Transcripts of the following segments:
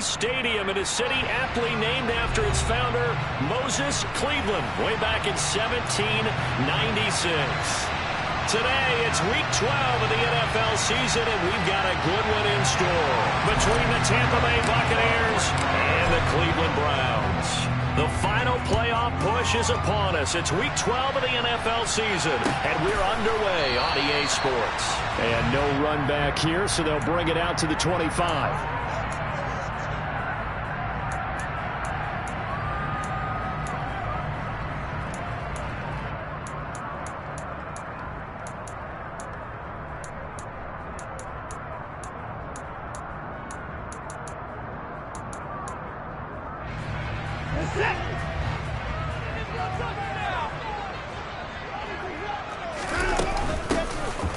Stadium in a city aptly named after its founder, Moses Cleveland, way back in 1796. Today, it's Week 12 of the NFL season, and we've got a good one in store between the Tampa Bay Buccaneers and the Cleveland Browns. The final playoff push is upon us. It's Week 12 of the NFL season, and we're underway on EA Sports. And no run back here, so they'll bring it out to the 25.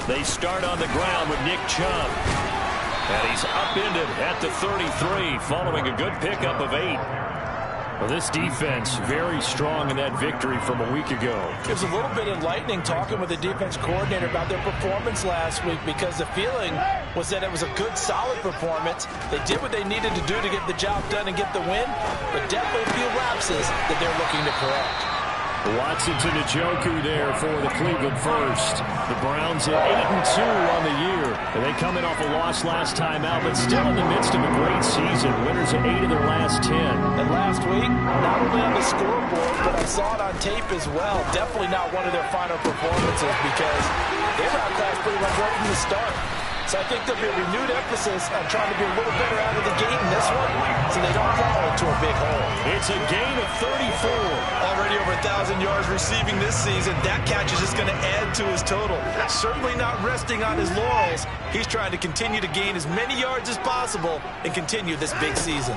They start on the ground with Nick Chubb. And he's upended at the 33 following a good pickup of 8. Well, this defense very strong in that victory from a week ago. It was a little bit enlightening talking with the defense coordinator about their performance last week because the feeling was that it was a good, solid performance. They did what they needed to do to get the job done and get the win, but definitely a few lapses that they're looking to correct. Watson to Njoku there for the Cleveland first. The Browns at 8-2 on the year. And they come in off a loss last time out, but still in the midst of a great season. Winners of 8 of their last 10. And last week, not only on the scoreboard, but I saw it on tape as well. Definitely not one of their final performances because they were outclassed pretty much right from the start. So I think there'll be a renewed emphasis on trying to be a little better out of the gate in this one so they don't fall into a big hole. It's a gain of 34. Already over 1,000 yards receiving this season. That catch is just going to add to his total. Certainly not resting on his laurels. He's trying to continue to gain as many yards as possible and continue this big season.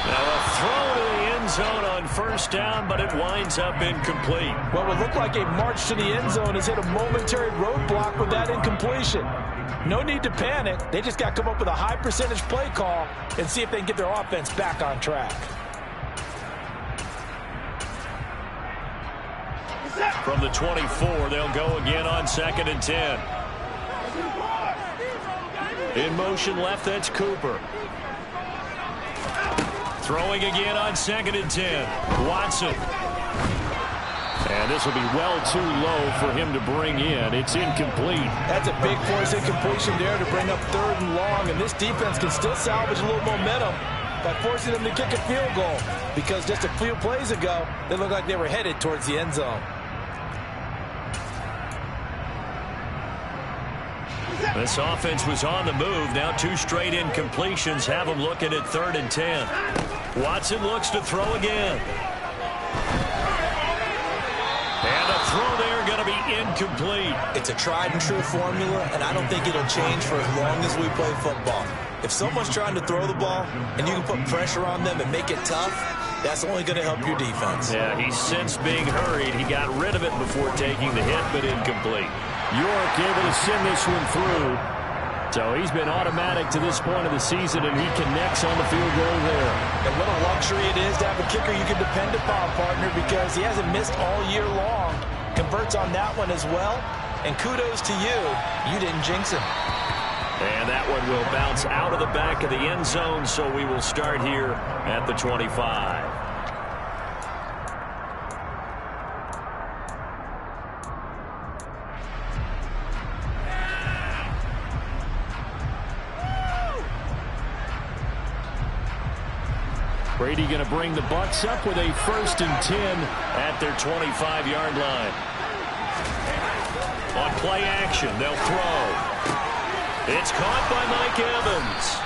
Now a throw to the end zone on first down, but it winds up incomplete. What would look like a march to the end zone has hit a momentary roadblock with that incompletion. No need to panic. They just got to come up with a high percentage play call and see if they can get their offense back on track. From the 24, they'll go again on 2nd and 10. In motion left, that's Cooper. Throwing again on 2nd and 10. Watson. And this will be well too low for him to bring in. It's incomplete. That's a big force incompletion there to bring up 3rd and long. And this defense can still salvage a little momentum by forcing them to kick a field goal. Because just a few plays ago, they looked like they were headed towards the end zone. This offense was on the move. Now 2 straight incompletions have them looking at 3rd and 10. Watson looks to throw again. And a throw there going to be incomplete. It's a tried and true formula, and I don't think it'll change for as long as we play football. If someone's trying to throw the ball and you can put pressure on them and make it tough, that's only going to help your defense. Yeah, he's sensed being hurried. He got rid of it before taking the hit, but incomplete. York able to send this one through. So he's been automatic to this point of the season, and he connects on the field goal there. And what a luxury it is to have a kicker you can depend upon, partner, because he hasn't missed all year long. Converts on that one as well. And kudos to you. You didn't jinx him. And that one will bounce out of the back of the end zone, so we will start here at the 25. Brady going to bring the Bucs up with a 1st and 10 at their 25-yard line. On play action, they'll throw. It's caught by Mike Evans.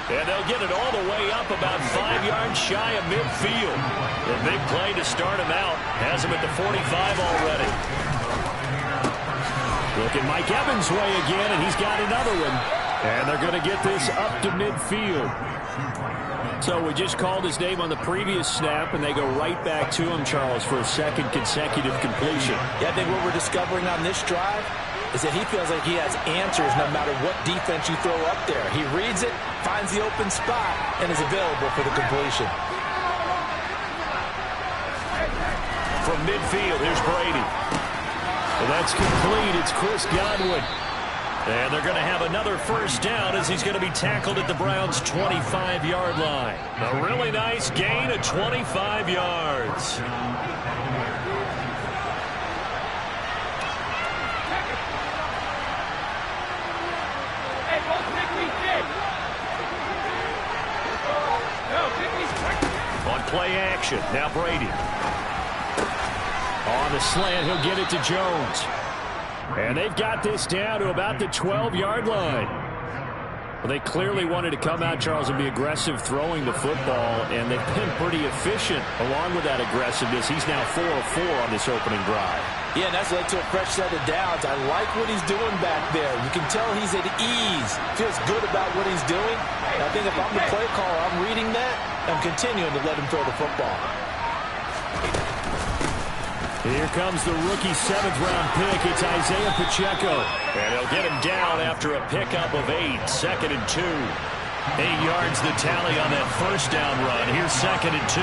And they'll get it all the way up about 5 yards shy of midfield. The big play to start him out has him at the 45 already. Looking Mike Evans' way again, and he's got another one. And they're going to get this up to midfield. So we just called his name on the previous snap, and they go right back to him, Charles, for a 2nd consecutive completion. Yeah, I think what we're discovering on this drive is that he feels like he has answers no matter what defense you throw up there. He reads it, finds the open spot, and is available for the completion. From midfield, here's Brady. And that's complete. It's Chris Godwin. And they're going to have another first down as he's going to be tackled at the Browns' 25-yard line. A really nice gain of 25 yards. On play action, now Brady. On the slant, he'll get it to Jones. And they've got this down to about the 12-yard line. Well, they clearly wanted to come out, Charles, and be aggressive throwing the football, and they've been pretty efficient along with that aggressiveness. He's now 4 of 4 on this opening drive. Yeah, and that's led to a fresh set of downs. I like what he's doing back there. You can tell he's at ease. Feels good about what he's doing. And I think if I'm the play caller, I'm reading that. I'm continuing to let him throw the football. Here comes the rookie 7th-round pick. It's Isaiah Pacheco. And he'll get him down after a pickup of 8. 2nd and 2. 8 yards the tally on that first down run. Here's 2nd and 2.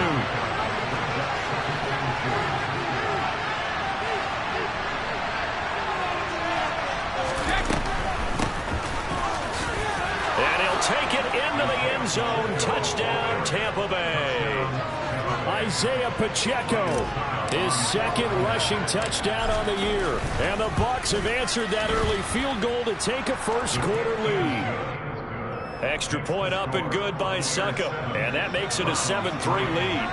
And he'll take it into the end zone. Touchdown, Tampa Bay. Isaiah Pacheco, his 2nd rushing touchdown on the year. And the Bucs have answered that early field goal to take a first-quarter lead. Extra point up and good by Succop. And that makes it a 7-3 lead.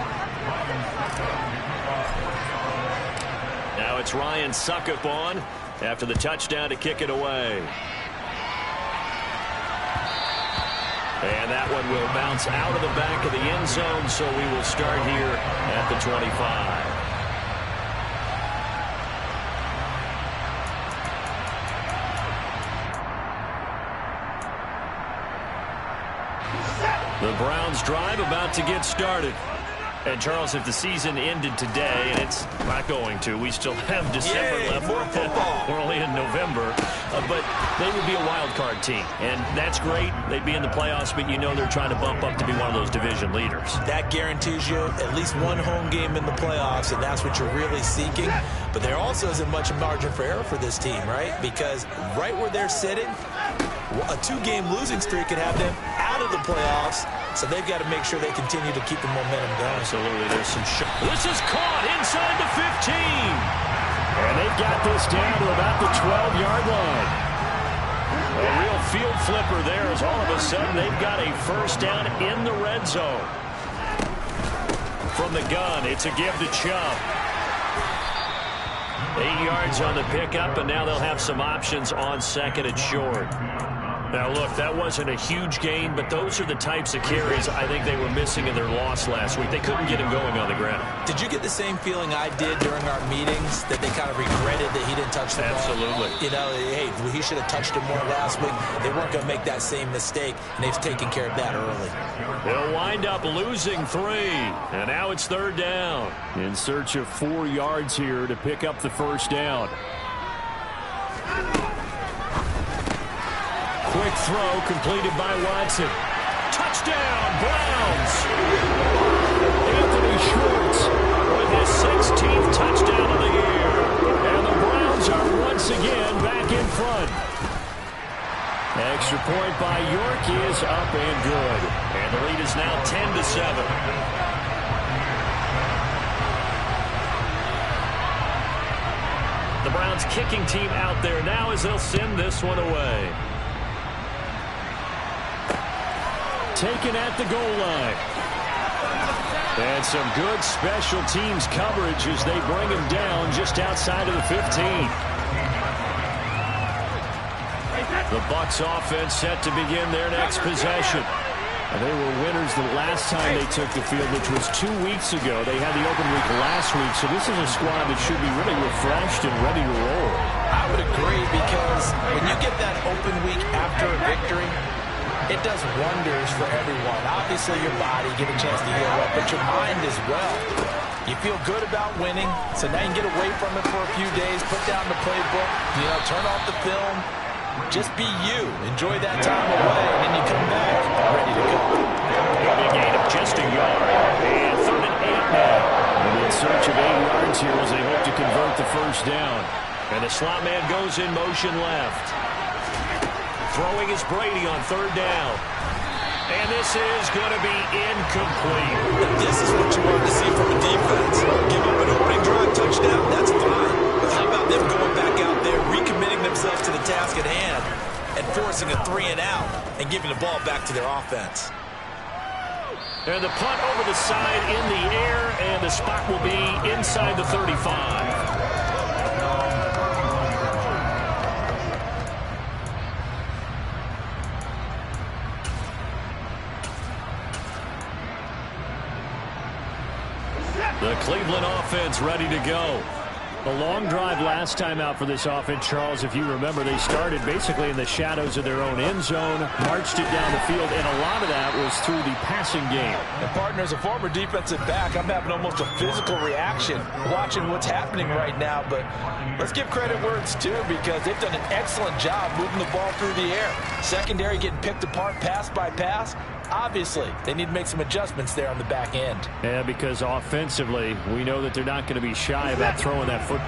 Now it's Ryan Succop on after the touchdown to kick it away. And that one will bounce out of the back of the end zone, so we will start here at the 25. The Browns drive about to get started. And, Charles, if the season ended today, and it's not going to, we still have December left. More football. We're only in November. But they would be a wild card team. And that's great. They'd be in the playoffs, but you know they're trying to bump up to be one of those division leaders. That guarantees you at least one home game in the playoffs, and that's what you're really seeking. But there also isn't much margin for error for this team, right? Because right where they're sitting, a 2-game losing streak could have them out of the playoffs. So they've got to make sure they continue to keep the momentum going. Absolutely. There's some shot. This is caught inside the 15. And they've got this down to about the 12-yard line. A real field flipper there as all of a sudden they've got a first down in the red zone. From the gun, it's a give to Chubb. 8 yards on the pickup, and now they'll have some options on 2nd and short. Now, look, that wasn't a huge gain, but those are the types of carries I think they were missing in their loss last week. They couldn't get him going on the ground. Did you get the same feeling I did during our meetings, that they kind of regretted that he didn't touch the ball? Absolutely. You know, hey, he should have touched it more last week. They weren't going to make that same mistake, and they've taken care of that early. They'll wind up losing 3, and now it's 3rd down. In search of 4 yards here to pick up the first down. Quick throw completed by Watson. Touchdown, Browns! Anthony Schwartz with his 16th touchdown of the year. And the Browns are once again back in front. Extra point by York is up and good. And the lead is now 10-7. The Browns kicking team out there now as they'll send this one away. Taken at the goal line. And some good special teams coverage as they bring him down just outside of the 15. The Bucs offense set to begin their next possession. And they were winners the last time they took the field, which was 2 weeks ago. They had the open week last week, so this is a squad that should be really refreshed and ready to roll. I would agree, because when you get that open week after a victory, it does wonders for everyone. Obviously, your body, get a chance to heal up, but your mind as well. You feel good about winning, so now you can get away from it for a few days, put down the playbook, turn off the film. Just be you. Enjoy that time away, and then you come back ready to go. Maybe a gain of just a yard. And 3rd and 8 now. And in search of 8 yards here as they hope to convert the first down. And the slot man goes in motion left. Throwing is Brady on third down. And this is going to be incomplete. This is what you want to see from a defense. Give up an opening drive touchdown, that's fine. But how about them going back out there, recommitting themselves to the task at hand, and forcing a 3-and-out and giving the ball back to their offense. And the punt over the side in the air, and the spot will be inside the 35. The Cleveland offense ready to go. A long drive last time out for this offense, Charles. If you remember, they started basically in the shadows of their own end zone, marched it down the field, and a lot of that was through the passing game. And, partner, as a former defensive back, I'm having almost a physical reaction watching what's happening right now. But let's give credit where it's due, because they've done an excellent job moving the ball through the air. Secondary getting picked apart pass by pass. Obviously, they need to make some adjustments there on the back end. Yeah, because offensively, we know that they're not going to be shy about throwing that football.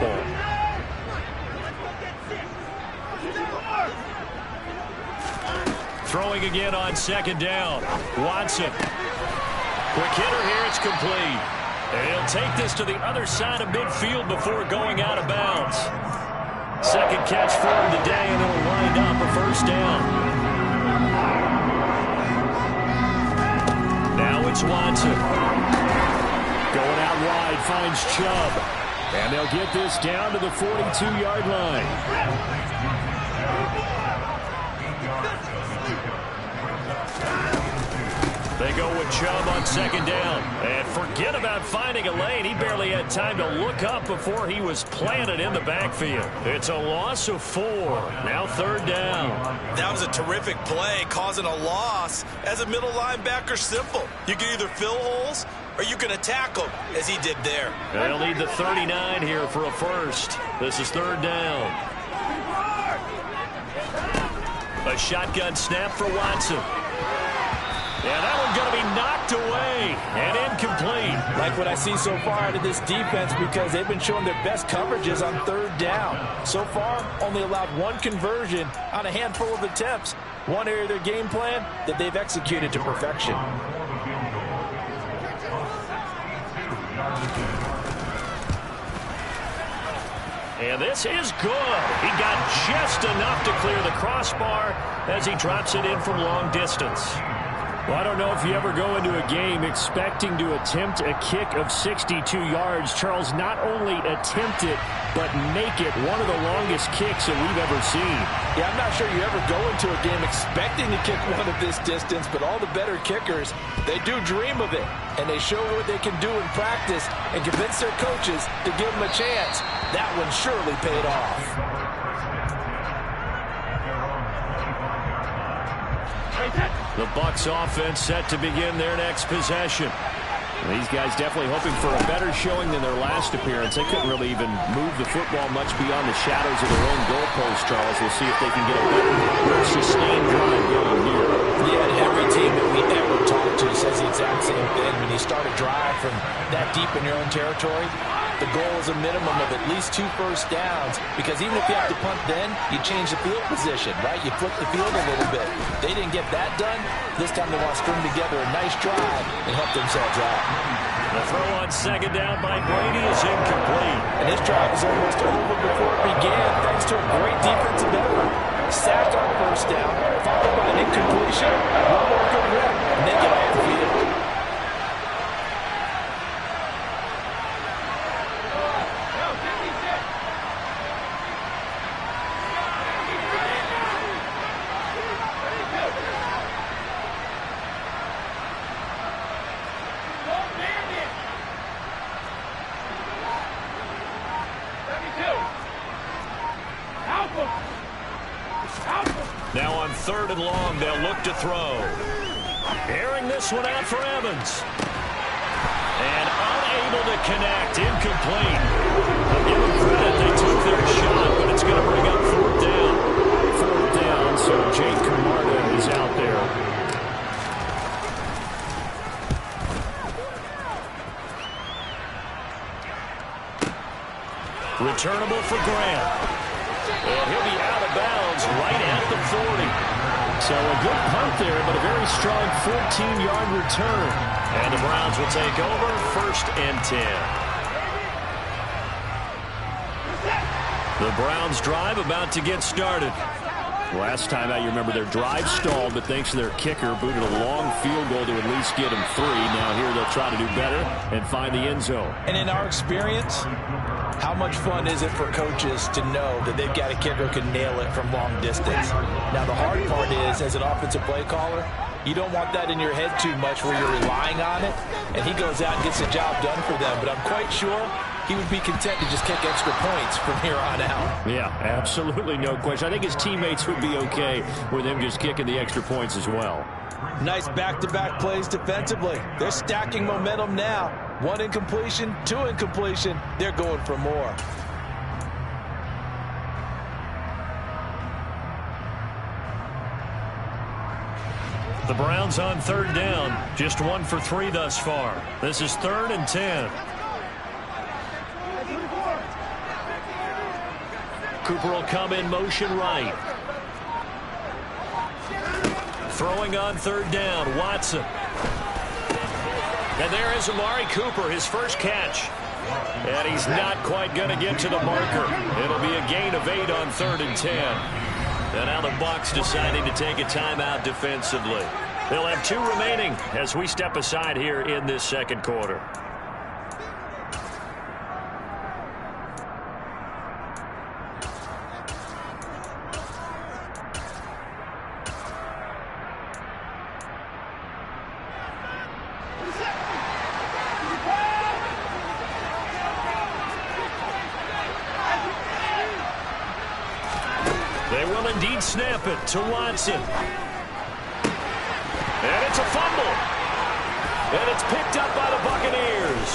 Throwing again on second down. Watson. Quick hitter here, it's complete. And he'll take this to the other side of midfield before going out of bounds. Second catch for him today, and it'll wind up a first down. Now it's Watson. Going out wide, finds Chubb. And they'll get this down to the 42-yard line. They go with Chubb on second down. And forget about finding a lane. He barely had time to look up before he was planted in the backfield. It's a loss of 4. Now third down. That was a terrific play, causing a loss. As a middle linebacker, simple. You can either fill holes or you can attack them, as he did there. They'll need the 39 here for a first. This is third down. A shotgun snap for Watson. Yeah, that one's going to be knocked away and incomplete. Like what I see so far out of this defense, because they've been showing their best coverages on third down. So far, only allowed one conversion on a handful of attempts. One area of their game plan that they've executed to perfection. And this is good. He got just enough to clear the crossbar as he drops it in from long distance. Well, I don't know if you ever go into a game expecting to attempt a kick of 62 yards. Charles, not only attempt it, but make it one of the longest kicks that we've ever seen. Yeah, I'm not sure you ever go into a game expecting to kick one of this distance, but all the better kickers, they do dream of it. And they show what they can do in practice and convince their coaches to give them a chance. That one surely paid off. The Bucs offense set to begin their next possession. These guys definitely hoping for a better showing than their last appearance. They couldn't really even move the football much beyond the shadows of their own goalpost, Charles. We'll see if they can get a better, more sustained drive going here. Yeah, every team that we ever talked to says the exact same thing. When you start a drive from that deep in your own territory, the goal is a minimum of at least 2 first downs, because even if you have to punt then, you change the field position, right? You flip the field a little bit. They didn't get that done. This time they want to string together a nice drive and help themselves out. The throw on second down by Brady is incomplete. And this drive is almost over before it began, thanks to a great defensive effort. Sacked on first down, followed by an incompletion, one more good rep, and they get off the field. Now on third and long, they'll look to throw. Airing this one out for Evans. And unable to connect, incomplete. I'll give them credit, they took their shot, but it's going to bring up fourth down. Fourth down, so Jake Camarda is out there. Returnable for Grant. And he'll be out of bounds right at the 40. So a good punt there, but a very strong 14-yard return. And the Browns will take over 1st and 10. The Browns drive about to get started. Last time out, you remember their drive stalled, but thanks to their kicker, booted a long field goal to at least get them 3. Now here they'll try to do better and find the end zone. And in our experience, how much fun is it for coaches to know that they've got a kicker who can nail it from long distance? Now, the hard part is, as an offensive play caller, you don't want that in your head too much where you're relying on it, and he goes out and gets the job done for them. But I'm quite sure he would be content to just kick extra points from here on out. Yeah, absolutely no question. I think his teammates would be okay with him just kicking the extra points as well. Nice back-to-back plays defensively. They're stacking momentum now. 1 incompletion, 2 incompletion. They're going for more. The Browns on 3rd down. Just 1 for 3 thus far. This is 3rd and 10. Cooper will come in motion right. Throwing on 3rd down, Watson. And there is Amari Cooper, his first catch. And he's not quite going to get to the marker. It'll be a gain of 8 on 3rd and 10. And now the Bucs deciding to take a timeout defensively. They'll have 2 remaining as we step aside here in this 2nd quarter. They will indeed snap it to Watson. And it's a fumble. And it's picked up by the Buccaneers.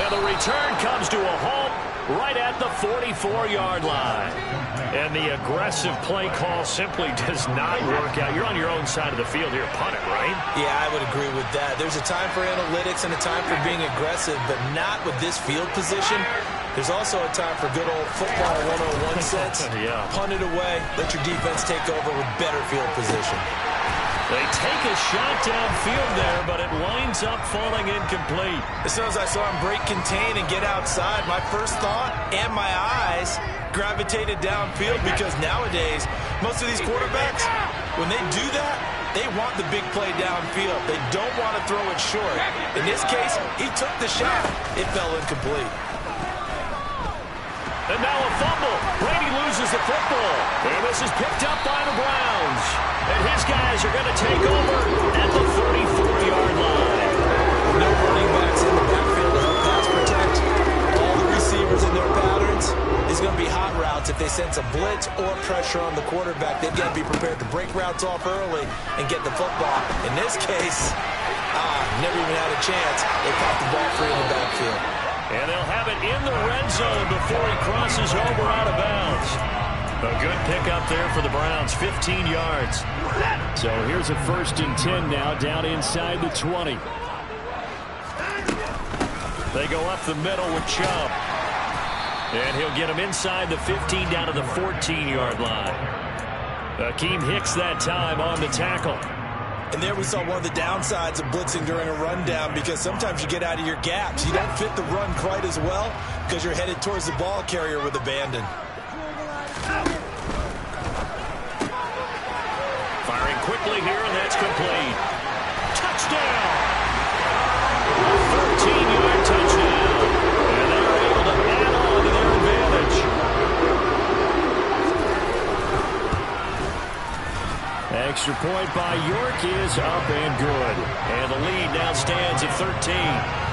And the return comes to a halt right at the 44-yard line. And the aggressive play call simply does not work out. You're on your own side of the field here. Punt it, right? Yeah, I would agree with that. There's a time for analytics and a time for being aggressive, but not with this field position. There's also a time for good old football 101 sense. Yeah. Punt it away. Let your defense take over with better field position. They take a shot downfield there, but it winds up falling incomplete. As soon as I saw him break contain and get outside, my first thought and my eyes gravitated downfield, because nowadays, most of these quarterbacks, when they do that, they want the big play downfield. They don't want to throw it short. In this case, he took the shot. It fell incomplete. And now a fumble. Brady loses the football. And this is picked up by the Browns. And his guys are going to take over at the 34-yard line. No running backs in the backfield to help pass protect. All the receivers in their patterns is going to be hot routes. If they sense a blitz or pressure on the quarterback, they've got to be prepared to break routes off early and get the football. In this case, never even had a chance. They popped the ball free in the backfield. And they'll have it in the red zone before he crosses over out of bounds. A good pickup there for the Browns, 15 yards. So here's a 1st and 10 now, down inside the 20. They go up the middle with Chubb. And he'll get him inside the 15 down to the 14-yard line. Akeem Hicks that time on the tackle. And there we saw one of the downsides of blitzing during a rundown, because sometimes you get out of your gaps. You don't fit the run quite as well because you're headed towards the ball carrier with abandon. Firing quickly here, and that's complete. Touchdown! 13-yard touchdown. And they're able to add on to their advantage. Extra point by York is up and good. And the lead now stands at 13.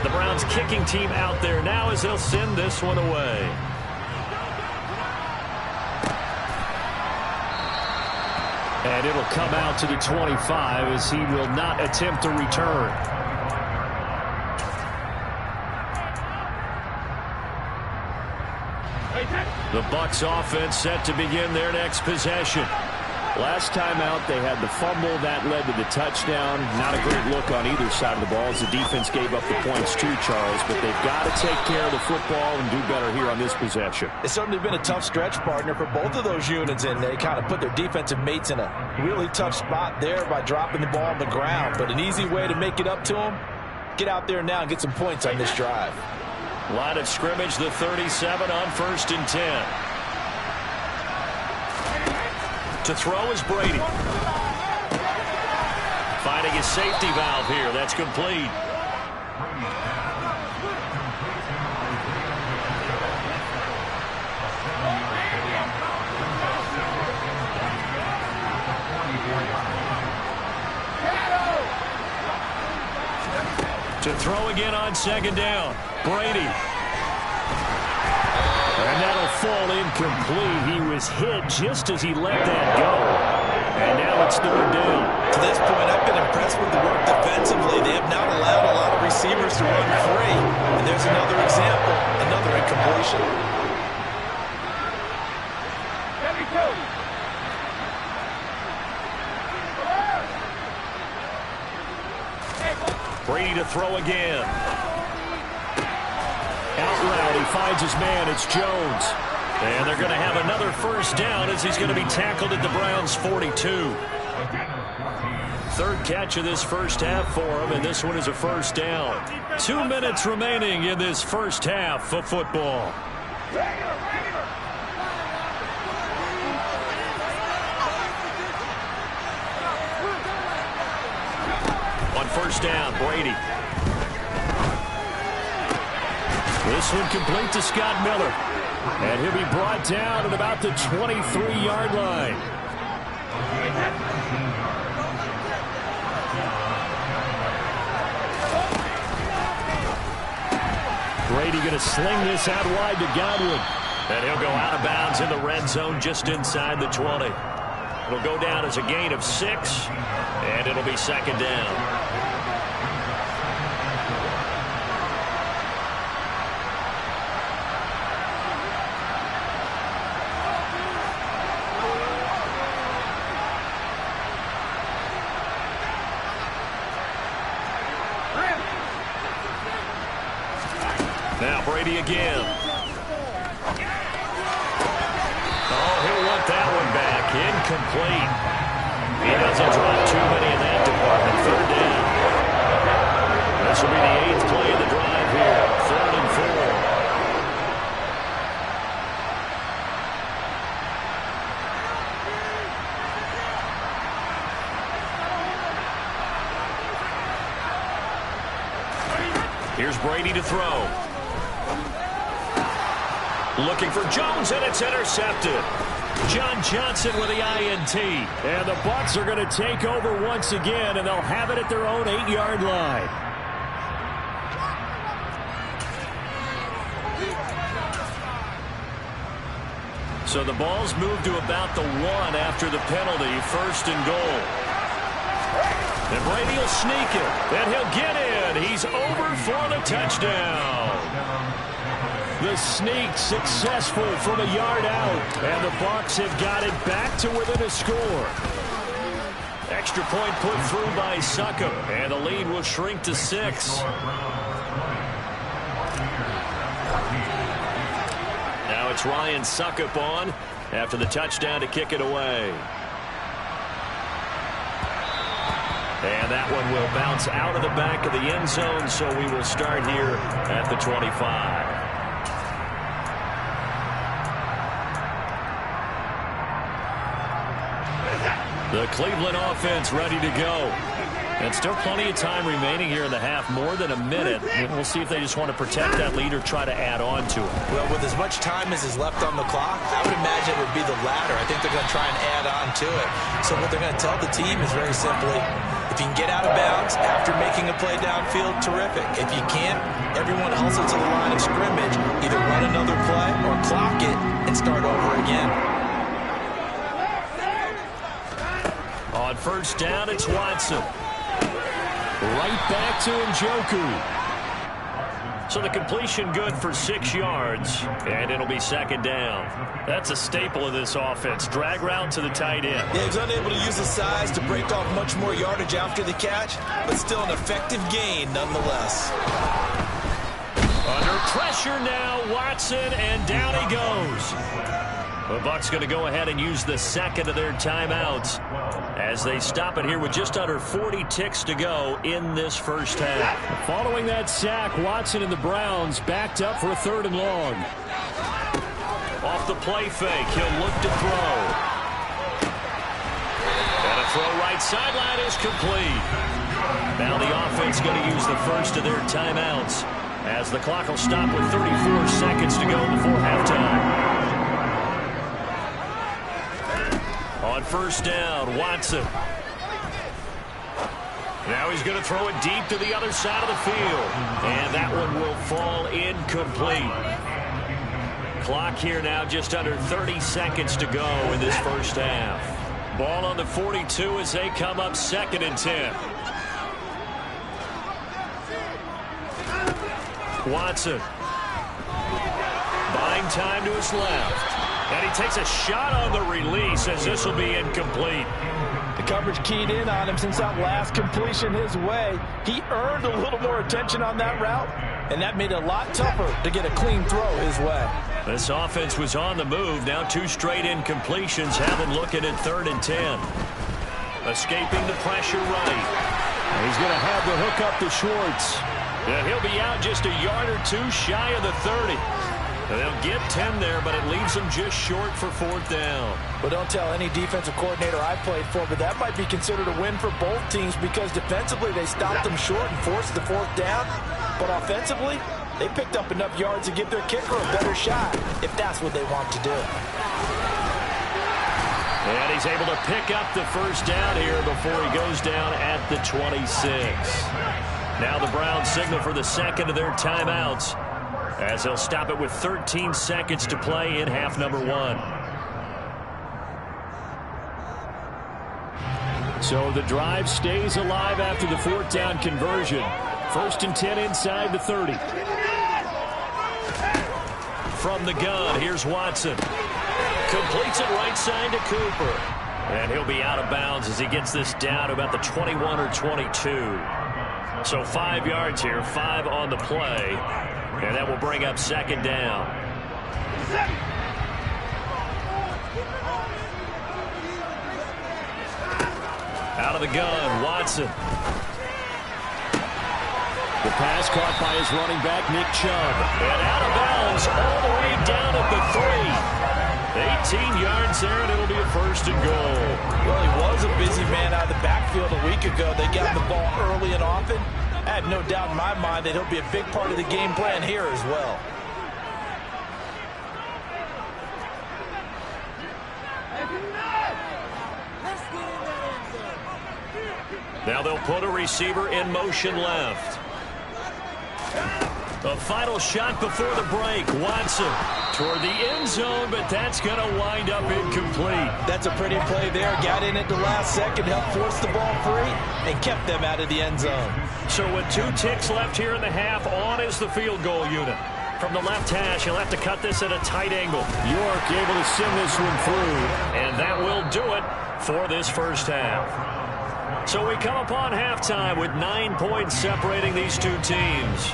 The Browns kicking team out there now as they'll send this one away. And it'll come out to the 25 as he will not attempt to return. The Bucs offense set to begin their next possession. Last time out, they had the fumble. That led to the touchdown. Not a great look on either side of the ball as the defense gave up the points too, Charles. But they've got to take care of the football and do better here on this possession. It's certainly been a tough stretch, partner, for both of those units, and they kind of put their defensive mates in a really tough spot there by dropping the ball on the ground. But an easy way to make it up to them, get out there now and get some points on this drive. Line of scrimmage, the 37 on 1st and 10. To throw is Brady. Finding his safety valve here. That's complete. To throw again on 2nd down. Brady. And that'll fall incomplete. He was hit just as he let that go. And now it's 3rd down. To this point, I've been impressed with the work defensively. They have not allowed a lot of receivers to run free. And there's another example, another incompletion. Brady to throw again. Out route, he finds his man. It's Jones. And they're going to have another 1st down as he's going to be tackled at the Browns' 42. 3rd catch of this first half for him, and this one is a 1st down. 2 minutes remaining in this first half of football. On 1st down, Brady. This one complete to Scott Miller. And he'll be brought down at about the 23-yard line. Brady going to sling this out wide to Godwin. And he'll go out of bounds in the red zone just inside the 20. It'll go down as a gain of 6, and it'll be 2nd down. Now Brady again. Oh, he'll want that one back. Incomplete. He doesn't drop too many in that department. 3rd down. This will be the 8th play of the drive here. 3rd and 4. Here's Brady to throw. Looking for Jones, and it's intercepted. John Johnson with the INT. And the Bucs are going to take over once again, and they'll have it at their own 8-yard line. So the ball's moved to about the 1 after the penalty. 1st and goal. And Brady will sneak it, and he'll get in. He's over for the touchdown. The sneak successful from a yard out, and the Bucs have got it back to within a score. Extra point put through by Succop, and the lead will shrink to 6. Now it's Ryan Succop on after the touchdown to kick it away. And that one will bounce out of the back of the end zone, so we will start here at the 25. The Cleveland offense ready to go. And still plenty of time remaining here in the half, more than a minute. We'll see if they just want to protect that lead or try to add on to it. Well, with as much time as is left on the clock, I would imagine it would be the latter. I think they're going to try and add on to it. So what they're going to tell the team is very simply, if you can get out of bounds after making a play downfield, terrific. If you can't, everyone hustle to the line of scrimmage, either run another play or clock it and start over again. On 1st down, it's Watson. Right back to Njoku. So the completion good for 6 yards, and it'll be second down. That's a staple of this offense. Drag route to the tight end. Yeah, he's unable to use his size to break off much more yardage after the catch, but still an effective gain nonetheless. Under pressure now, Watson, and down he goes. The Bucs going to go ahead and use the second of their timeouts as they stop it here with just under 40 ticks to go in this first half. Following that sack, Watson and the Browns backed up for a 3rd and long. Off the play fake, he'll look to throw. And a throw right sideline is complete. Now the offense going to use the first of their timeouts as the clock will stop with 34 seconds to go before halftime. On first down, Watson. Now he's going to throw it deep to the other side of the field. And that one will fall incomplete. Clock here now just under 30 seconds to go in this first half. Ball on the 42 as they come up 2nd and 10. Watson. Buying time to his left. And he takes a shot on the release as this will be incomplete. The coverage keyed in on him since that last completion his way. He earned a little more attention on that route, and that made it a lot tougher to get a clean throw his way. This offense was on the move. Now 2 straight incompletions have him looking at 3rd and 10. Escaping the pressure right. And he's going to have the hook up to Schwartz. And he'll be out just a yard or 2 shy of the 30. They'll get 10 there, but it leaves them just short for 4th down. Well, don't tell any defensive coordinator I played for, but that might be considered a win for both teams because defensively they stopped them short and forced the 4th down. But offensively, they picked up enough yards to give their kicker a better shot if that's what they want to do. And he's able to pick up the first down here before he goes down at the 26. Now the Browns signal for the second of their timeouts, as they'll stop it with 13 seconds to play in half number 1. So the drive stays alive after the 4th down conversion. 1st and 10 inside the 30. From the gun, here's Watson. Completes it right side to Cooper. And he'll be out of bounds as he gets this down to about the 21 or 22. So 5 yards here, 5 on the play. And that will bring up 2nd down. Out of the gun, Watson. The pass caught by his running back, Nick Chubb. And out of bounds all the way down at the 3. 18 yards there, and it'll be a 1st and goal. Well, he was a busy man out of the backfield a week ago. They got the ball early and often. I have no doubt in my mind that he'll be a big part of the game plan here as well. Now they'll put a receiver in motion left. A final shot before the break. Watson toward the end zone, but that's going to wind up incomplete. That's a pretty play there. Got in at the last second, helped force the ball free, and kept them out of the end zone. So with 2 ticks left here in the half, on is the field goal unit. From the left hash, he'll have to cut this at a tight angle. York able to send this one through. And that will do it for this first half. So we come upon halftime with 9 points separating these 2 teams.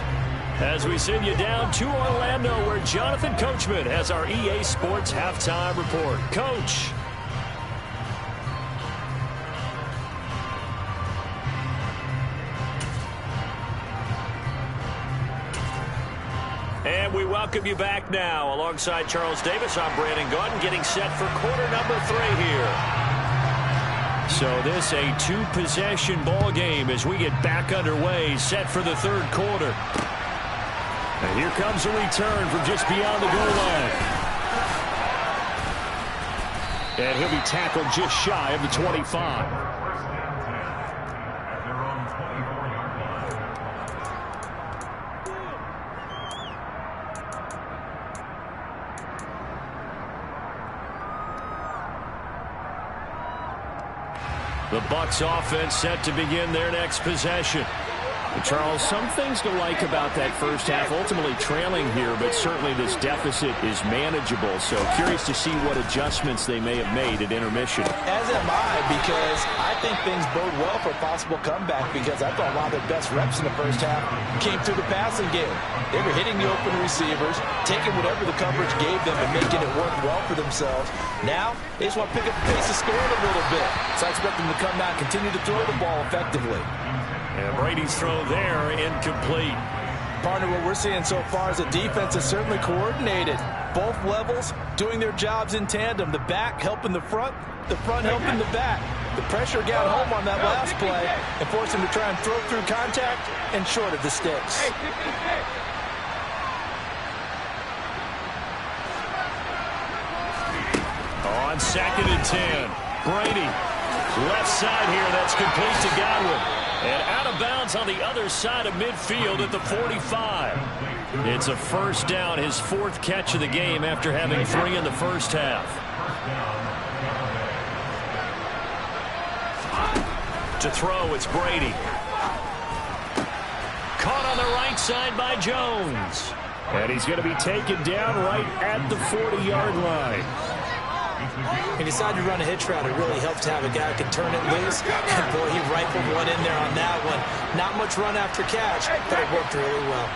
As we send you down to Orlando, where Jonathan Coachman has our EA Sports halftime report. Coach. And we welcome you back now. Alongside Charles Davis, I'm Brandon Gordon, getting set for quarter number 3 here. So this a 2-possession ball game as we get back underway, set for the 3rd quarter. And here comes a return from just beyond the goal line. And he'll be tackled just shy of the 25. The Bucs offense set to begin their next possession. Charles, some things to like about that first half. Ultimately trailing here, but certainly this deficit is manageable. So curious to see what adjustments they may have made at intermission. As am I, because I think things bode well for a possible comeback, because I thought a lot of their best reps in the first half came through the passing game. They were hitting the open receivers, taking whatever the coverage gave them and making it work well for themselves. Now, they just want to pick up the pace of scoring a little bit. So I expect them to come out and continue to throw the ball effectively. And Brady's throw there, incomplete. Partner, what we're seeing so far is the defense is certainly coordinated. Both levels doing their jobs in tandem. The back helping the front helping the back. The pressure got home on that last play and forced him to try and throw through contact and short of the sticks. On 2nd and 10, Brady. Left side here, that's complete to Godwin. And out of bounds on the other side of midfield at the 45. It's a first down, his 4th catch of the game after having 3 in the first half. To throw, it's Brady. Caught on the right side by Jones. And he's going to be taken down right at the 40-yard line. He decided to run a hitch route. It really helped to have a guy who could turn it loose. And boy, he rifled one in there on that one. Not much run after catch, but it worked really well.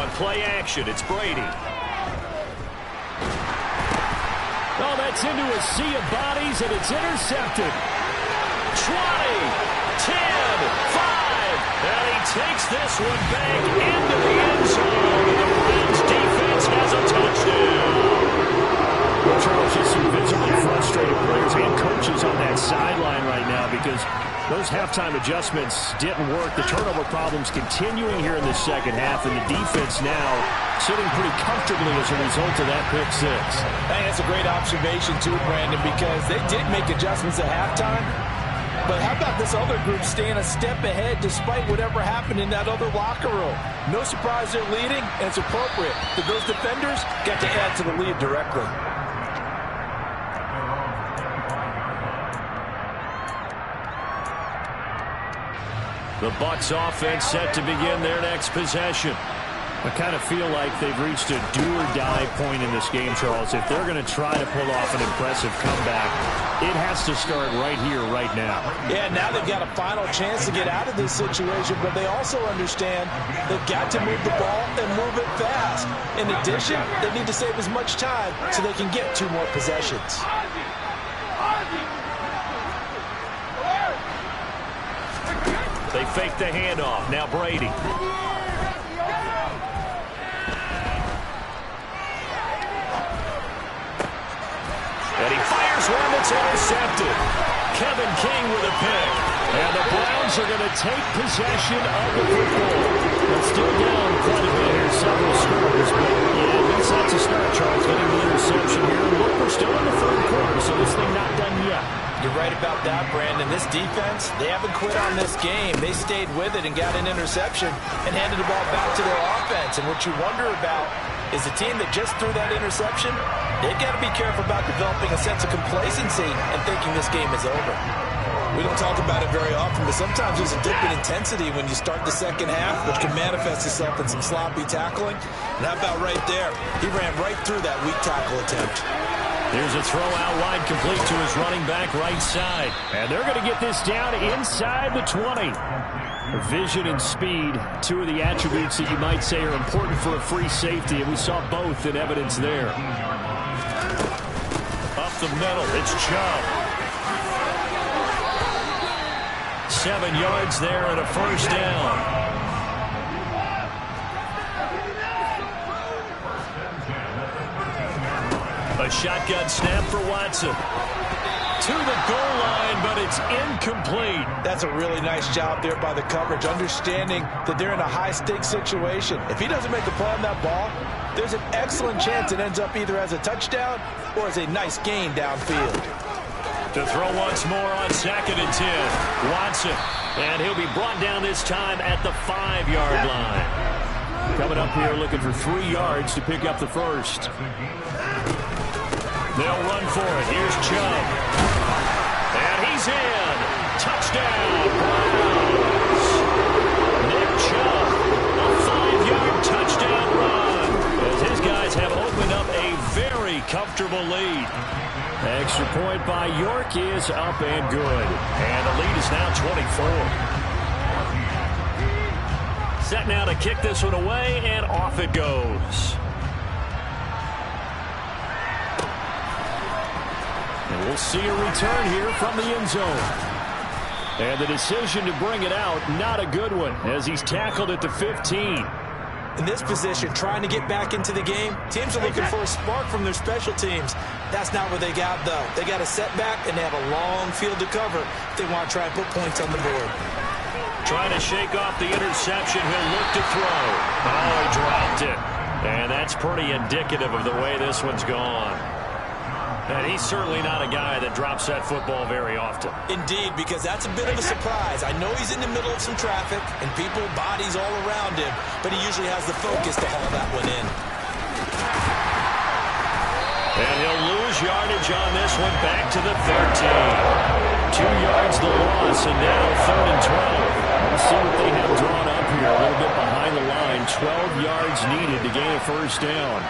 On play action, it's Brady. Oh, that's into a sea of bodies, and it's intercepted. 20, 10, 5. And he takes this one back into the end zone. And the Browns defense has a touchdown. Well, Charles, just some visibly frustrated players and coaches on that sideline right now because those halftime adjustments didn't work. The turnover problems continuing here in the second half, and the defense now sitting pretty comfortably as a result of that pick six. I think that's a great observation too, Brandon, because they did make adjustments at halftime. But how about this other group staying a step ahead despite whatever happened in that other locker room? No surprise they're leading, and it's appropriate that those defenders get to add to the lead directly. The Bucs offense set to begin their next possession. I kind of feel like they've reached a do-or-die point in this game, Charles. If they're going to try to pull off an impressive comeback, it has to start right here, right now. Yeah, now they've got a final chance to get out of this situation, but they also understand they've got to move the ball and move it fast. In addition, they need to save as much time so they can get 2 more possessions. They fake the handoff. Now Brady. And he fires one that's intercepted. Kevin King with a pick. And the Browns are going to take possession of the football. They're still down quite a bit here, several scores. But, yeah, at least that's a start, Charles, getting the interception here. And look, we're still in the 3rd quarter, so this thing not done yet. You're right about that, Brandon. This defense, they haven't quit on this game. They stayed with it and got an interception and handed the ball back to their offense. And what you wonder about is the team that just threw that interception, they've got to be careful about developing a sense of complacency and thinking this game is over. We don't talk about it very often, but sometimes there's a dip in intensity when you start the second half, which can manifest itself in some sloppy tackling. And how about right there? He ran right through that weak tackle attempt. There's a throw out wide complete to his running back right side. And they're going to get this down inside the 20. Vision and speed, 2 of the attributes that you might say are important for a free safety, and we saw both in evidence there. Up the middle, it's Chubb. 7 yards there and a first down. A shotgun snap for Watson. To the goal line, but it's incomplete. That's a really nice job there by the coverage, understanding that they're in a high-stakes situation. If he doesn't make the play on that ball, there's an excellent chance it ends up either as a touchdown or as a nice gain downfield. To throw once more on 2nd and 10. Watson, and he'll be brought down this time at the 5-yard line. Coming up here looking for 3 yards to pick up the first. They'll run for it. Here's Chubb. And he's in. Touchdown, Browns. Nick Chubb, a 5-yard touchdown run, as his guys have opened up a very comfortable lead. Extra point by York is up and good. And the lead is now 24. Set now to kick this one away, and off it goes. And we'll see a return here from the end zone. And the decision to bring it out, not a good one, as he's tackled at the 15. In this position, trying to get back into the game, teams are looking for a spark from their special teams. That's not what they got, though. They got a setback, and they have a long field to cover if they want to try and put points on the board. Trying to shake off the interception. He'll look to throw. Oh, he dropped it. And that's pretty indicative of the way this one's gone. And he's certainly not a guy that drops that football very often. Indeed, because that's a bit of a surprise. I know he's in the middle of some traffic and people, bodies all around him, but he usually has the focus to haul that one in. And he'll lose yardage on this one, back to the 13. 2 yards the loss, and now 3rd and 12. We'll see what they have drawn up here. A little bit behind the line. 12 yards needed to gain a first down.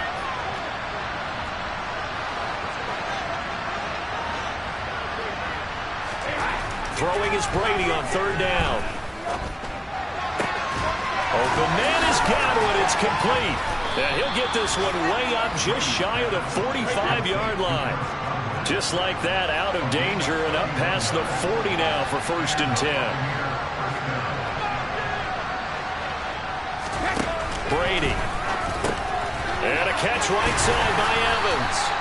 Throwing is Brady on 3rd down. Open man is Godwin. It's complete. And he'll get this one way up just shy of the 45-yard line. Just like that, out of danger and up past the 40 now for 1st and 10. Brady. And a catch right side by Evans.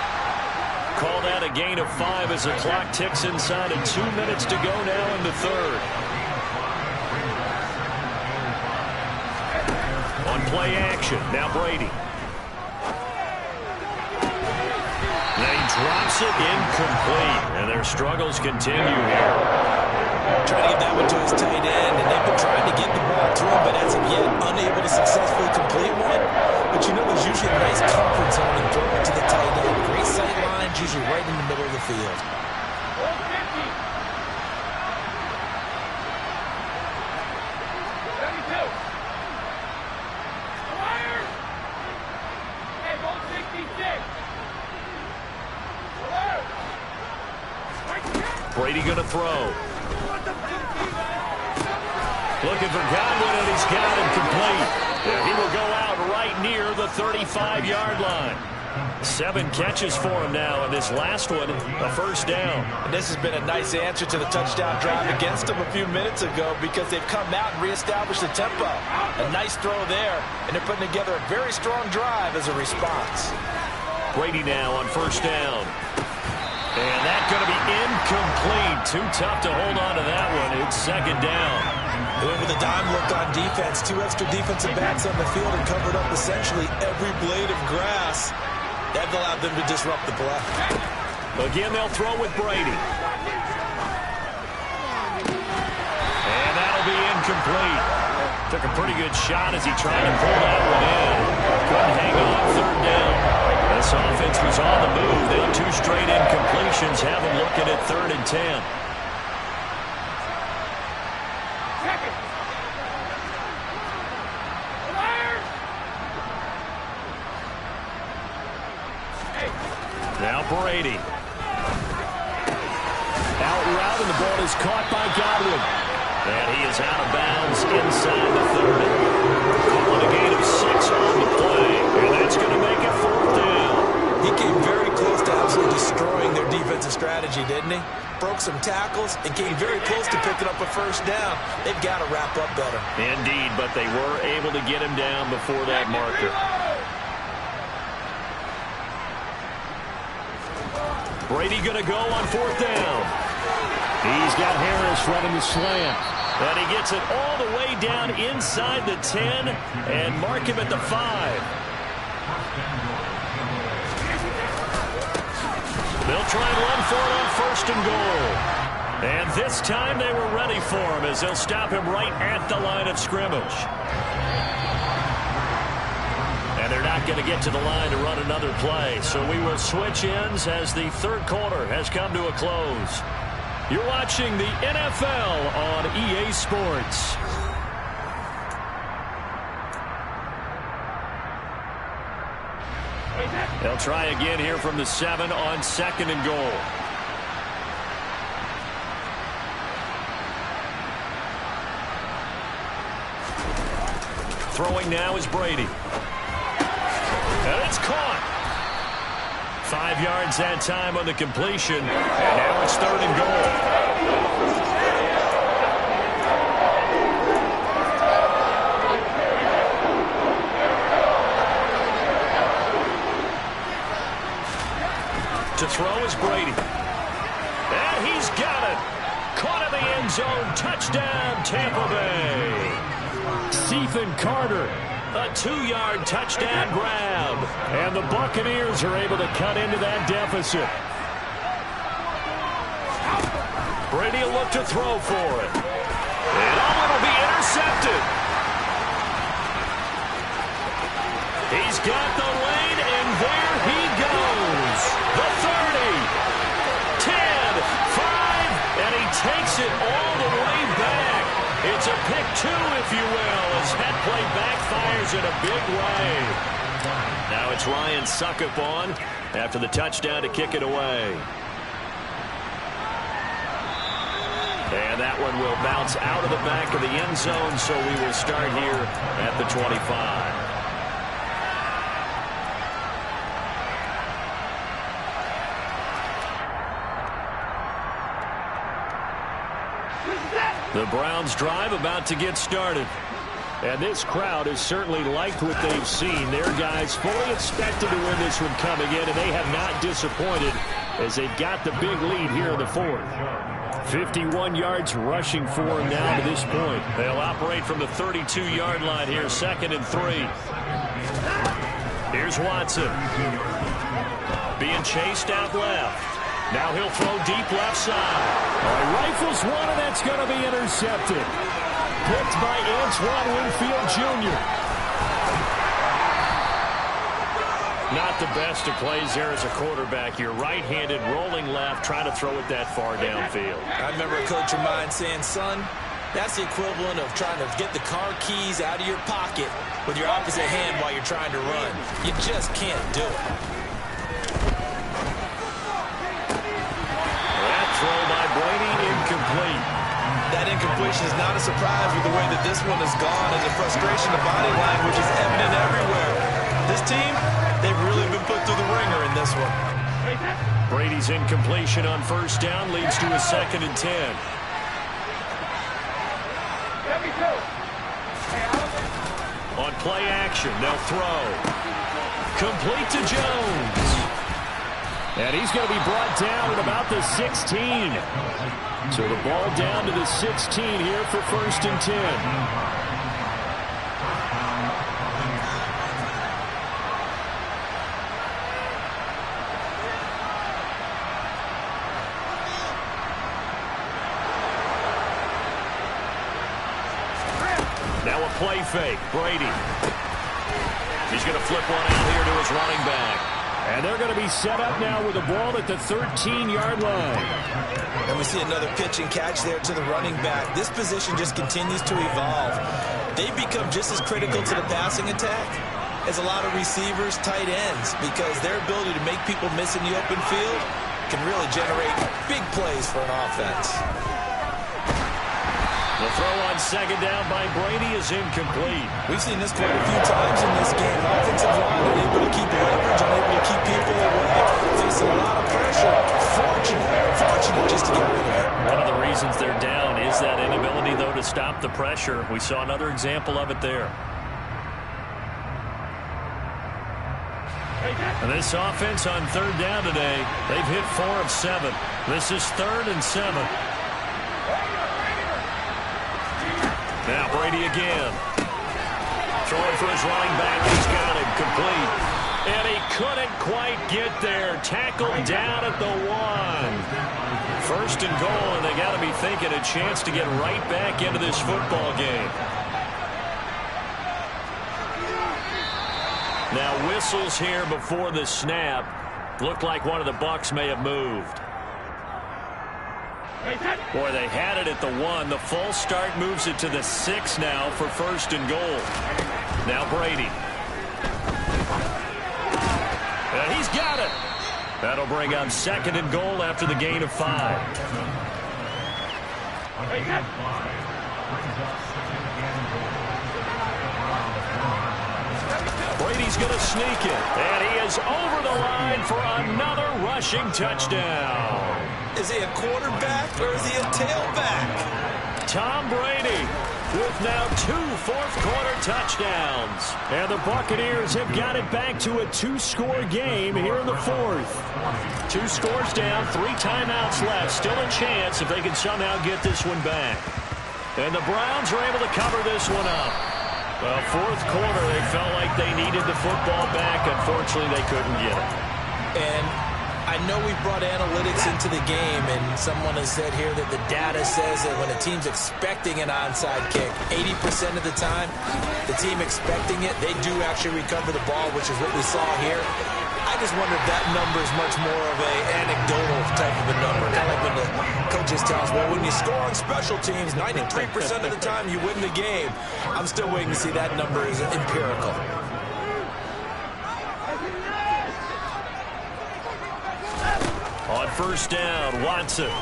Call that a gain of 5 as the clock ticks inside of 2 minutes to go now in the 3rd. On play action, now Brady. Then he drops it incomplete, and their struggles continue here. Trying to get that one to his tight end, and they've been trying to get the ball to him, but as of yet, unable to successfully complete one. But you know, there's usually a nice comfort zone in throwing to the tight end. Great sight lines, usually right in the middle of the field. Brady going to throw. Looking for Godwin, and he's got him complete. And he will go out right near the 35-yard line. 7 catches for him now, and this last one, a first down. And this has been a nice answer to the touchdown drive against them a few minutes ago because they've come out and reestablished the tempo. A nice throw there, and they're putting together a very strong drive as a response. Brady now on first down. And that's going to be incomplete. Too tough to hold on to that one. It's 2nd down. Went with a dime look on defense. 2 extra defensive backs on the field and covered up essentially every blade of grass. That allowed them to disrupt the play. Again, they'll throw with Brady. And that'll be incomplete. Took a pretty good shot as he tried to pull that one in. Couldn't hang on 3rd down. This offense was on the move. Now 2 straight incompletions have them looking at 3rd and 10. Now Brady. Out route, and the ball is caught by Godwin. And he is out of bounds inside the 30. Calling a gain of 6 on the play. And that's going to make it 4th down. He came very close to absolutely destroying their defensive strategy, didn't he? Broke some tackles and came very close to picking up a first down. They've got to wrap up better. Indeed, but they were able to get him down before that marker. Brady going to go on 4th down. He's got Harris running the slant. And he gets it all the way down inside the 10 and mark him at the 5. They'll try and run for it on 1st and goal. And this time they were ready for him as they'll stop him right at the line of scrimmage. And they're not going to get to the line to run another play. So we will switch ends as the third quarter has come to a close. You're watching the NFL on EA Sports. They'll try again here from the 7 on 2nd and goal. Throwing now is Brady. And it's caught. 5 yards that time on the completion. And now it's 3rd and goal. To throw is Brady. And he's got it. Caught in the end zone. Touchdown, Tampa Bay. Ethan Carter, a 2-yard touchdown grab. And the Buccaneers are able to cut into that deficit. Brady will look to throw for it. And it'll be intercepted. He's got the lane, and there he goes. The 30, 10, 5, and he takes it all the way back. It's a pick 2, if you will, as that play backfires in a big way. Now it's Ryan Suckup on after the touchdown to kick it away. And that one will bounce out of the back of the end zone, so we will start here at the 25. The Browns drive about to get started. And this crowd has certainly liked what they've seen. Their guys fully expected to win this one coming in, and they have not disappointed as they've got the big lead here in the 4th. 51 yards rushing for them now to this point. They'll operate from the 32-yard line here, 2nd and 3. Here's Watson. Being chased out left. Now he'll throw deep left side. Rifles one, and that's going to be intercepted. Picked by Antoine Winfield Jr. Not the best of plays there as a quarterback. You're right-handed, rolling left, trying to throw it that far downfield. I remember a coach of mine saying, son, that's the equivalent of trying to get the car keys out of your pocket with your opposite hand while you're trying to run. You just can't do it. Throw by Brady, incomplete. That incompletion is not a surprise with the way that this one has gone, and the frustration of body language is evident everywhere. This team, they've really been put through the ringer in this one. Brady's incompletion on 1st down leads to a 2nd and 10. On play action, they'll throw. Complete to Jones. And he's going to be brought down at about the 16. So the ball down to the 16 here for 1st and 10. Now a play fake. Brady. He's going to flip one out here to his running back. And they're going to be set up now with the ball at the 13-yard line. And we see another pitch and catch there to the running back. This position just continues to evolve. They become just as critical to the passing attack as a lot of receivers, tight ends, because their ability to make people miss in the open field can really generate big plays for an offense. The throw on 2nd down by Brady is incomplete. We've seen this quite a few times in this game. Offensive line unable to keep leverage, unable to keep people away. Facing a lot of pressure. Fortunate just to get rid of it. One of the reasons they're down is that inability, though, to stop the pressure. We saw another example of it there. And this offense on 3rd down today, they've hit 4 of 7. This is 3rd and 7. Now Brady again. Throwing for his running back. He's got it complete. And he couldn't quite get there. Tackled down at the 1. 1st and goal, and they got to be thinking a chance to get right back into this football game. Now whistles here before the snap. Looked like one of the Bucs may have moved. Boy, they had it at the 1. The false start moves it to the 6 now for 1st and goal. Now Brady. And he's got it. That'll bring up 2nd and goal after the gain of 5. Brady's going to sneak it. And he is over the line for another rushing touchdown. Is he a quarterback or is he a tailback? Tom Brady with now 2 fourth-quarter touchdowns. And the Buccaneers have got it back to a 2-score game here in the 4th. 2 scores down, 3 timeouts left. Still a chance if they can somehow get this one back. And the Browns are able to cover this one up. Well, 4th quarter, they felt like they needed the football back. Unfortunately, they couldn't get it. And I know we brought analytics into the game, and someone has said here that the data says that when a team's expecting an onside kick, 80% of the time, the team expecting it, they do actually recover the ball, which is what we saw here. I just wonder if that number is much more of an anecdotal type of a number. Kind of like when the coaches tell us, well, when you score on special teams, 93% of the time you win the game. I'm still waiting to see that number is empirical. On 1st down, Watson.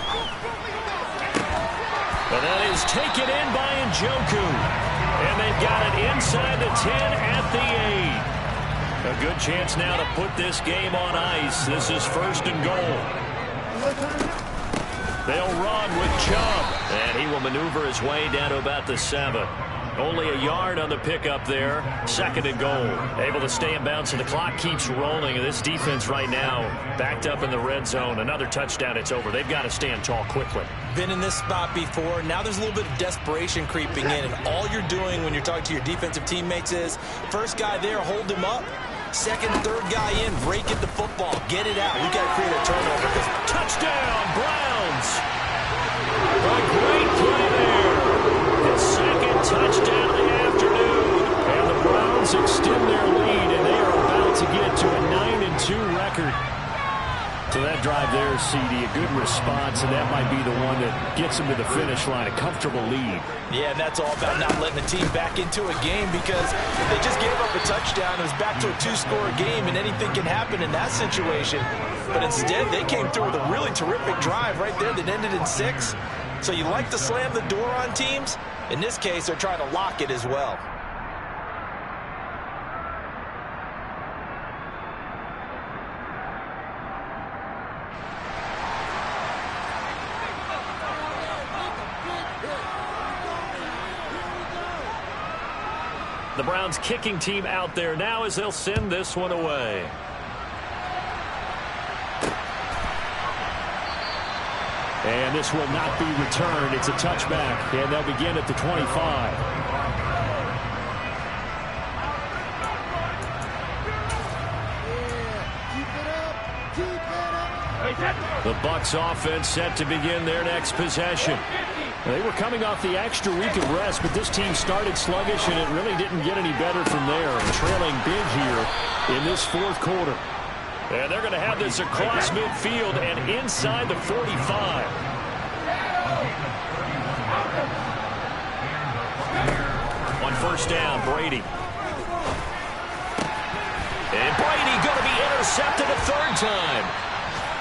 And that is taken in by Njoku. And they've got it inside the 10 at the 8. A good chance now to put this game on ice. This is 1st and goal. They'll run with Chubb. And he will maneuver his way down to about the 7. Only a yard on the pickup there. 2nd and goal. Able to stay in bounds, and the clock keeps rolling. And this defense right now backed up in the red zone. Another touchdown, it's over. They've got to stand tall quickly. Been in this spot before. Now there's a little bit of desperation creeping in. And all you're doing when you're talking to your defensive teammates is, first guy there, hold him up. 2nd, 3rd guy in, break it the football. Get it out. We've got to create a turnover. Touchdown, Browns. A great play there. His 2nd touchdown of the afternoon. And the Browns extend their lead, and they are about to get to a 9-2 record. So that drive there, CD, a good response, and that might be the one that gets them to the finish line, a comfortable lead. Yeah, and that's all about not letting the team back into a game, because they just gave up a touchdown. It was back to a 2-score game, and anything can happen in that situation. But instead, they came through with a really terrific drive right there that ended in 6. So you like to slam the door on teams? In this case, they're trying to lock it as well. The Browns kicking team out there now as they'll send this one away. And this will not be returned. It's a touchback, and they'll begin at the 25. The Bucs offense set to begin their next possession. They were coming off the extra week of rest, but this team started sluggish, and it really didn't get any better from there. Trailing big here in this 4th quarter. And they're going to have this across midfield and inside the 45. On 1st down, Brady. And Brady going to be intercepted a 3rd time.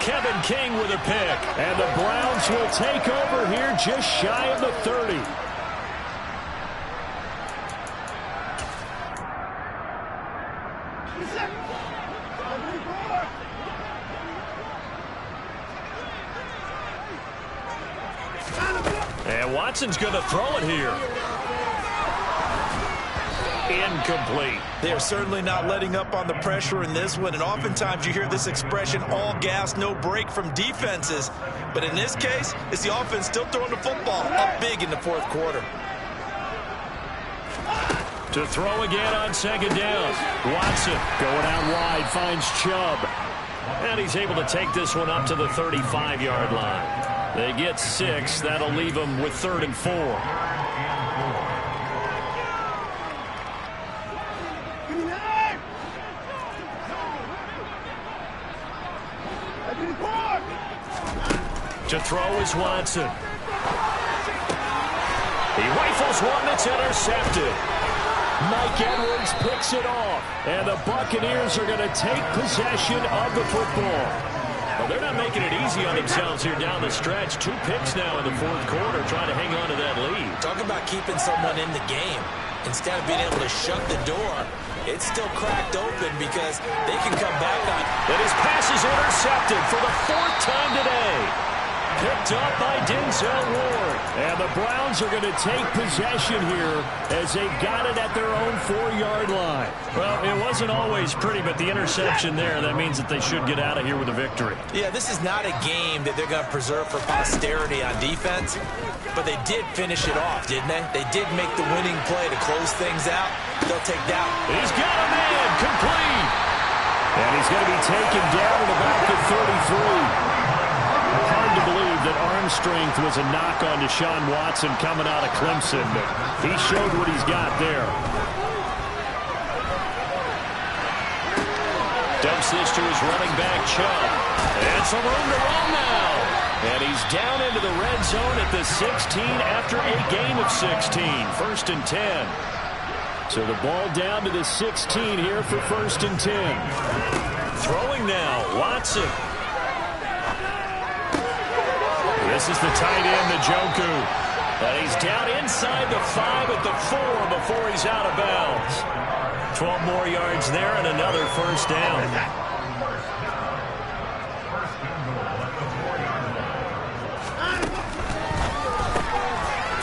Kevin King with a pick. And the Browns will take over here just shy of the 30. And Watson's going to throw it here. Incomplete. They are certainly not letting up on the pressure in this one, and oftentimes you hear this expression, all gas, no break, from defenses. But in this case, it's the offense still throwing the football up big in the 4th quarter. To throw again on 2nd down. Watson going out wide, finds Chubb. And he's able to take this one up to the 35-yard line. They get 6. That'll leave them with 3rd and 4. To throw is Watson. He rifles one that's intercepted. Mike Edwards picks it off. And the Buccaneers are going to take possession of the football. Well, they're not making it easy on themselves here down the stretch. 2 picks now in the fourth quarter, trying to hang on to that lead. Talk about keeping someone in the game. Instead of being able to shut the door, it's still cracked open because they can come back on. And his pass is intercepted for the 4th time today. Picked up by Denzel Ward. And the Browns are going to take possession here as they got it at their own 4-yard line. Well, it wasn't always pretty, but the interception there, that means that they should get out of here with a victory. Yeah, this is not a game that they're going to preserve for posterity on defense, but they did finish it off, didn't they? They did make the winning play to close things out. They'll take that. He's got a man complete. And he's going to be taken down at about the 33. Hard to believe that arm strength was a knock on Deshaun Watson coming out of Clemson, but he showed what he's got there. Dumps this to his running back, Chubb. And some room to run now. And he's down into the red zone at the 16 after a game of 16. 1st and 10. So the ball down to the 16 here for 1st and 10. Throwing now, Watson. This is the tight end, Njoku. And he's down inside the 5 at the 4 before he's out of bounds. 12 more yards there and another 1st down.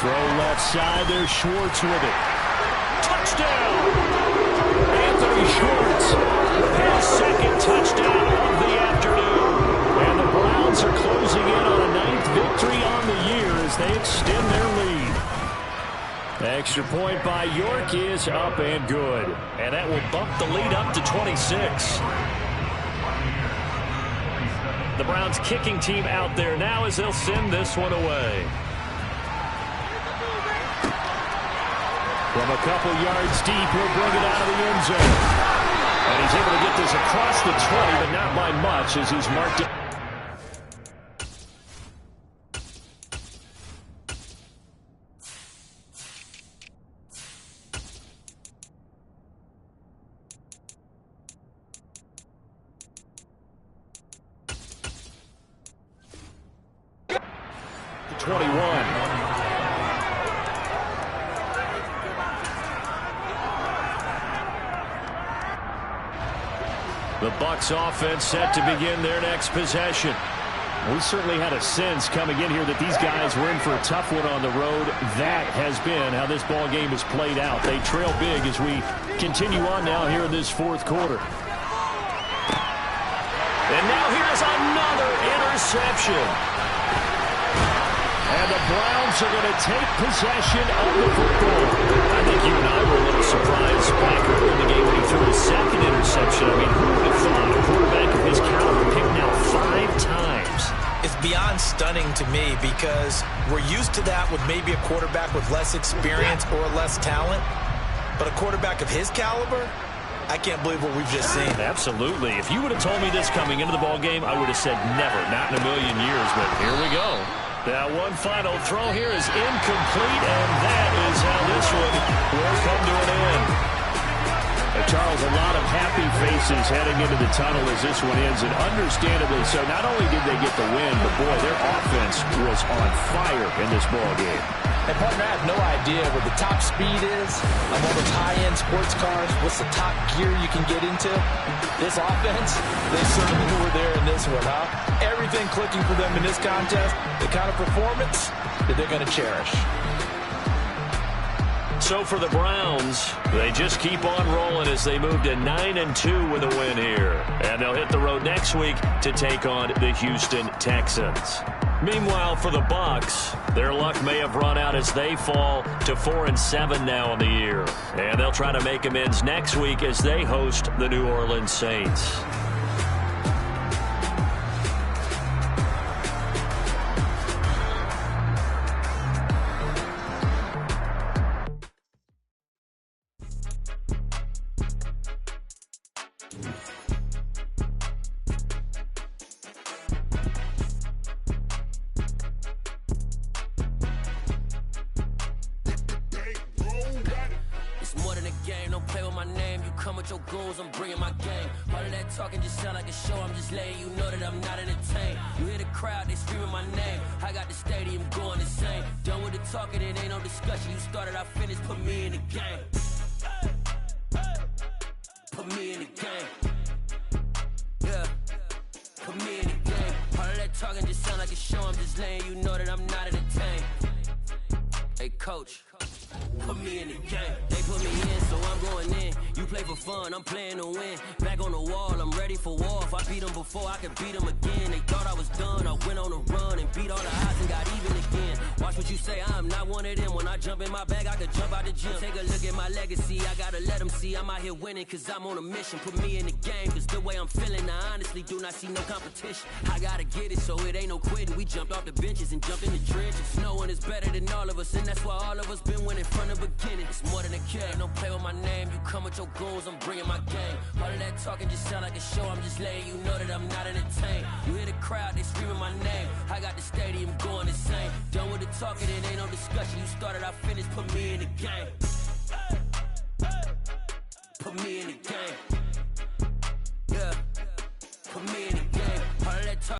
Throw left side, there's Schwartz with it. Touchdown! Anthony Schwartz, his 2nd touchdown of the afternoon. And the Browns are closing in on a 9th victory on the year as they extend their lead. Extra point by York is up and good. And that will bump the lead up to 26. The Browns kicking team out there now as they'll send this one away. From a couple yards deep, he'll bring it out of the end zone. And he's able to get this across the 20, but not by much as he's marked it. The Bucs offense set to begin their next possession. We certainly had a sense coming in here that these guys were in for a tough one on the road. That has been how this ball game has played out. They trail big as we continue on now here in this 4th quarter. And now here's another interception. And the Browns are going to take possession of the football. I think you and I were a little surprised back early in the game when he threw his 2nd interception. I mean, who would have thought a quarterback of his caliber picked now 5 times? It's beyond stunning to me because we're used to that with maybe a quarterback with less experience or less talent. But a quarterback of his caliber, I can't believe what we've just seen. Absolutely. If you would have told me this coming into the ball game, I would have said never, not in a million years. But here we go. Now one final throw here is incomplete, and that is how this one will come to an end. Charles, a lot of happy faces heading into the tunnel as this one ends, and understandably so. Not only did they get the win, but boy, their offense was on fire in this ball game. And partner, I have no idea what the top speed is on one of those high-end sports cars. What's the top gear you can get into? This offense, they certainly were there in this one, huh? Everything clicking for them in this contest, the kind of performance that they're going to cherish. So for the Browns, they just keep on rolling as they move to 9-2 with a win here. And they'll hit the road next week to take on the Houston Texans. Meanwhile, for the Bucs, their luck may have run out as they fall to 4-7 now in the year. And they'll try to make amends next week as they host the New Orleans Saints. It's more than a game, don't play with my name. You come with your goons, I'm bringing my game. All of that talking just sound like a show, I'm just letting you know that I'm not entertained. You hear the crowd, they screaming my name. I got the stadium going insane. Done with the talking, it ain't no discussion. You started, I finished, put me in the game. Put me in the game. Yeah, put me in the game. All of that talking just sound like a show, I'm just letting you know that I'm not entertained. Hey, coach, put me in the game. They put me in, so I'm going in. You play for fun, I'm playing to win. Back on the wall, I'm ready for war. If I beat them before, I could beat them again. They thought I was done, I went on a run and beat all the odds and got even again. Watch what you say, I'm not one of them. When I jump in my bag, I could jump out the gym. Take a look at my legacy, I gotta let them see I'm out here winning, cause I'm on a mission. Put me in the game, cause the way I'm feeling, I honestly do not see no competition. I gotta get it, so it ain't no quitting. We jumped off the benches and jumped in the trenches. No one is better than all of us, and that's why all of us been winning from the beginning. It's more than a game, don't play with my name. You come with your goons, I'm bringing my game. All of that talking just sound like a show, I'm just letting you know that I'm not entertained. You hear the crowd, they screaming my name. I got the stadium going insane. Done with the talking, it ain't no discussion. You started, I finished, put me in the game.